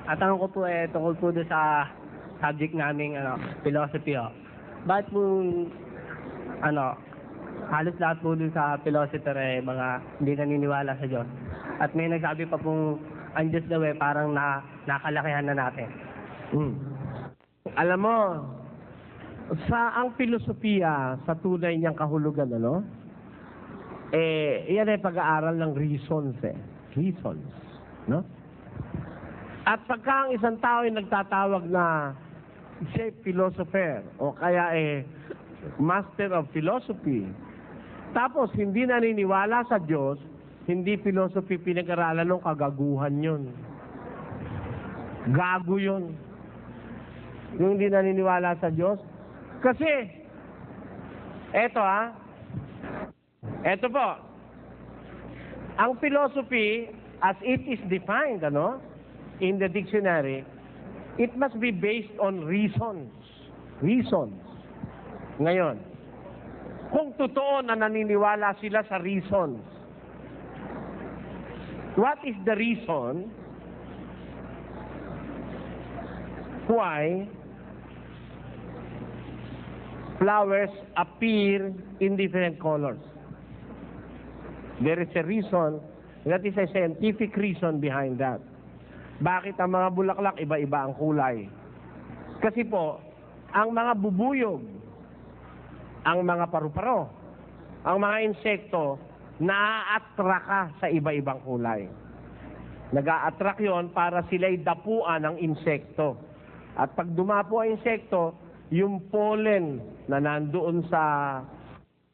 Ang tanong ko po tungkol po doon sa subject naming philosophy. Bakit po halos lahat po doon sa philosopher mga hindi naniniwala sa Diyos. At may nagsabi pa pong ang Diyos daw parang nakalakihan na natin. Alam mo, ang filosofiya sa tunay niyang kahulugan, yan ay pag-aaral ng reasons. Reasons, no? At pagka ang isang tao ay nagtatawag na siya philosopher o kaya master of philosophy, tapos hindi naniniwala sa Diyos, hindi philosophy pinag-aralan ng kagaguhan yun. Gago yun. Yung hindi naniniwala sa Diyos. Kasi, eto po, ang philosophy as it is defined, in the dictionary, it must be based on reasons. Reasons. Ngayon, kung totoo na naniniwala sila sa reasons, what is the reason why flowers appear in different colors? There is a reason, that is a scientific reason behind that. Bakit ang mga bulaklak iba-iba ang kulay? Kasi po, ang mga bubuyog, ang mga paru-paro, ang mga insekto, na-attract sa iba-ibang kulay. Nag-a-attract yon para sila'y dapuan ng insekto. At pag dumapo ang insekto, yung pollen na nandoon sa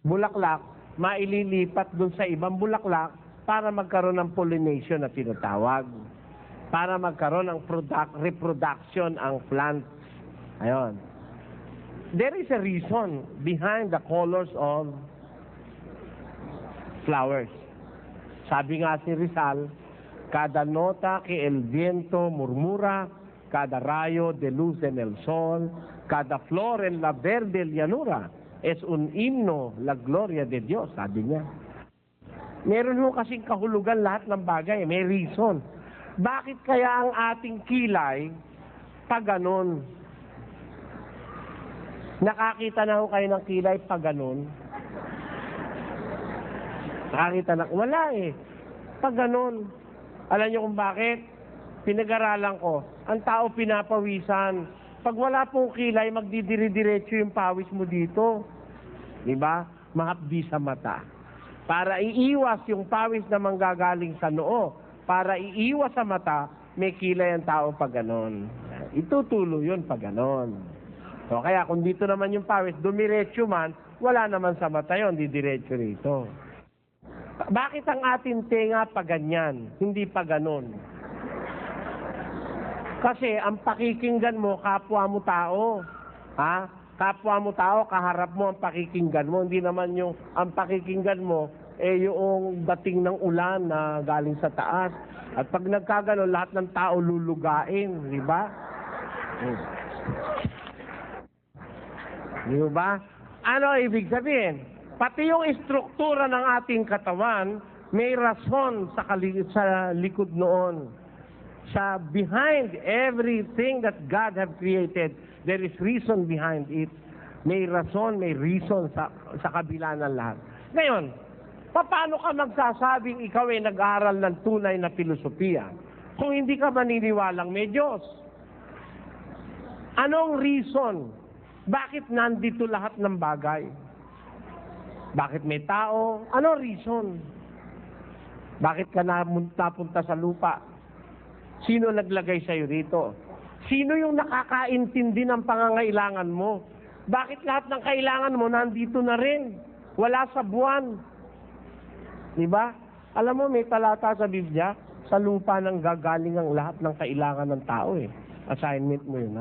bulaklak, maililipat doon sa ibang bulaklak para magkaroon ng pollination na tinatawag. Para magkaroon ng reproduction ang plant. Ayon. There is a reason behind the colors of flowers. Sabi nga si Rizal, cada nota que el viento murmura, cada rayo de luz en el sol, cada flor en la verde llanura, es un himno la gloria de Dios, sabi niya. Meron ho kasing kahulugan lahat ng bagay, may reason. Bakit kaya ang ating kilay pag ganon? Nakakita na ho kayo ng kilay pag ganon? Nakakita na? Wala pag ganon. Alam niyo kung bakit? Pinag-aralan ko. Ang tao pinapawisan. Pag wala pong kilay, magdidiri-diretso yung pawis mo dito. Diba? Mahapdi sa mata. Para iiwas yung pawis na manggagaling sa noo. Para iiwas sa mata, may kilay ang tao pag ganon. Itutulo yun pag ganon. So, kaya kung dito naman yung pawis, dumiretso man, wala naman sa mata yun, di diretso rito. Bakit ang ating tenga pag ganyan, hindi pag ganon? Kasi ang pakikinggan mo, kapwa mo tao. Kapwa mo tao, kaharap mo ang pakikinggan mo. Hindi naman yung ang pakikinggan mo, yung dating ng ulan na galing sa taas. At pag nagkagano, lahat ng tao lulugain, di ba? Di ba? Ano ibig sabihin? Pati yung istruktura ng ating katawan, may rason sa likod noon. Sa behind everything that God have created, there is reason behind it. May rason, may reason sa kabila ng lahat. Ngayon, paano ka magsasabing ikaw ay nag-aaral ng tunay na filosofiya kung hindi ka maniniwalang may Diyos? Anong reason? Bakit nandito lahat ng bagay? Bakit may tao? Anong reason? Bakit ka napunta sa lupa? Sino naglagay sa'yo rito? Sino yung nakakaintindi ng pangangailangan mo? Bakit lahat ng kailangan mo nandito na rin? Wala sa buwan. Diba? Alam mo, may talata sa Biblia, sa lupa nang gagaling ang lahat ng kailangan ng tao Assignment mo yun,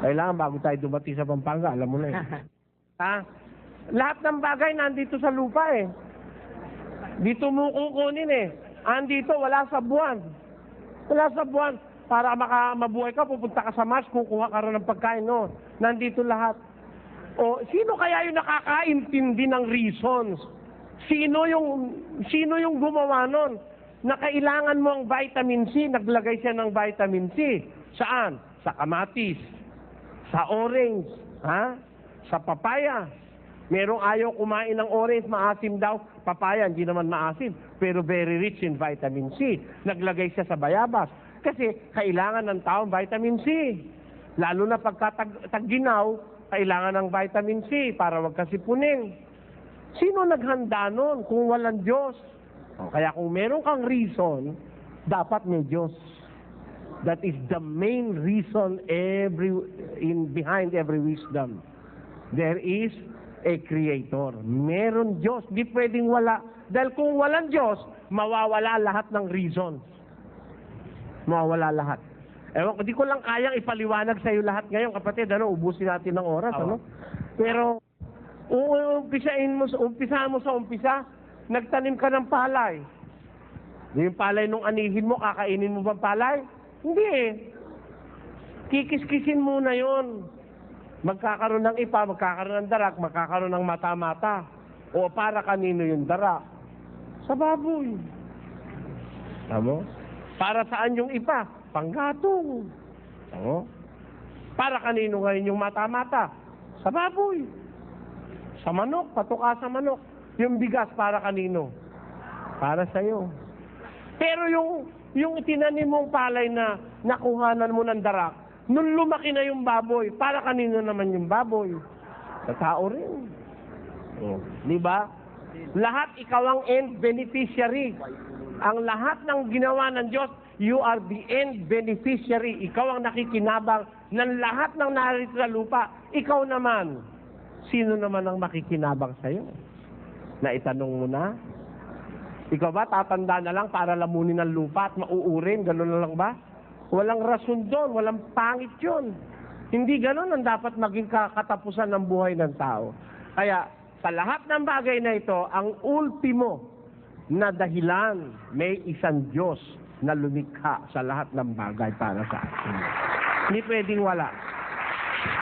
Kailangan bago tayo dumati sa Pampanga, alam mo na Lahat ng bagay nandito sa lupa Dito mo kukunin Andito, wala sa buwan. Wala sa buwan. Para mabuhay ka, pupunta ka sa Mars, kukuha ka rin ng pagkain, Nandito lahat. O, sino kaya yung nakakaintindi ng reasons? Sino yung gumawa nun? na kailangan mo ang vitamin C, naglagay siya ng vitamin C. Saan? Sa kamatis, sa orange, sa papaya. Merong ayaw kumain ng orange, maasim daw. Papaya, hindi naman maasim, pero very rich in vitamin C. Naglagay siya sa bayabas. Kasi kailangan ng taong vitamin C. Lalo na pagka tag-ginaw, kailangan ng vitamin C para wag kasipunin. Sino naghanda nun kung walang Diyos? Kaya kung meron kang reason, dapat may Diyos. That is the main reason behind every wisdom. There is a Creator. Meron Diyos. Di pwedeng wala. Dahil kung walang Diyos, mawawala lahat ng reasons. Mawawala lahat. Ewan ko, di ko lang kayang ipaliwanag sa iyo lahat ngayon, kapatid. Ubusin natin ng oras. Pero, umpisahan mo sa umpisa, nagtanim ka ng palay. Yung palay nung anihin mo, kakainin mo bang palay? Hindi eh. Kikis-kisin muna yon. Magkakaroon ng ipa, magkakaroon ng darak, magkakaroon ng mata-mata. O para kanino yung darak? Sa baboy. Tama? Para saan yung ipa? Panggatong. Tama? Para kanino ngayon yung mata-mata? Sa baboy. Sa manok, patuka sa manok. Yung bigas para kanino? Para sa'yo. Pero yung tinanim mong palay na nakuhanan mo ng darak, nung lumaki na yung baboy, para kanino naman yung baboy? Sa tao rin. Di ba? Lahat ikaw ang end beneficiary. Ang lahat ng ginawa ng Diyos, you are the end beneficiary. Ikaw ang nakikinabang ng lahat ng narito sa lupa. Ikaw naman, sino naman ang makikinabang sa'yo? Na itanong mo na? Ikaw ba, tatanda na lang para lamunin ang lupa at mauurin? Ganun na lang ba? Walang rason doon, walang pangit yun. Hindi ganun ang dapat maging katapusan ng buhay ng tao. Kaya, sa lahat ng bagay na ito, ang ultimo na dahilan, may isang Diyos na lumikha sa lahat ng bagay para sa atin. Hindi pwedeng wala.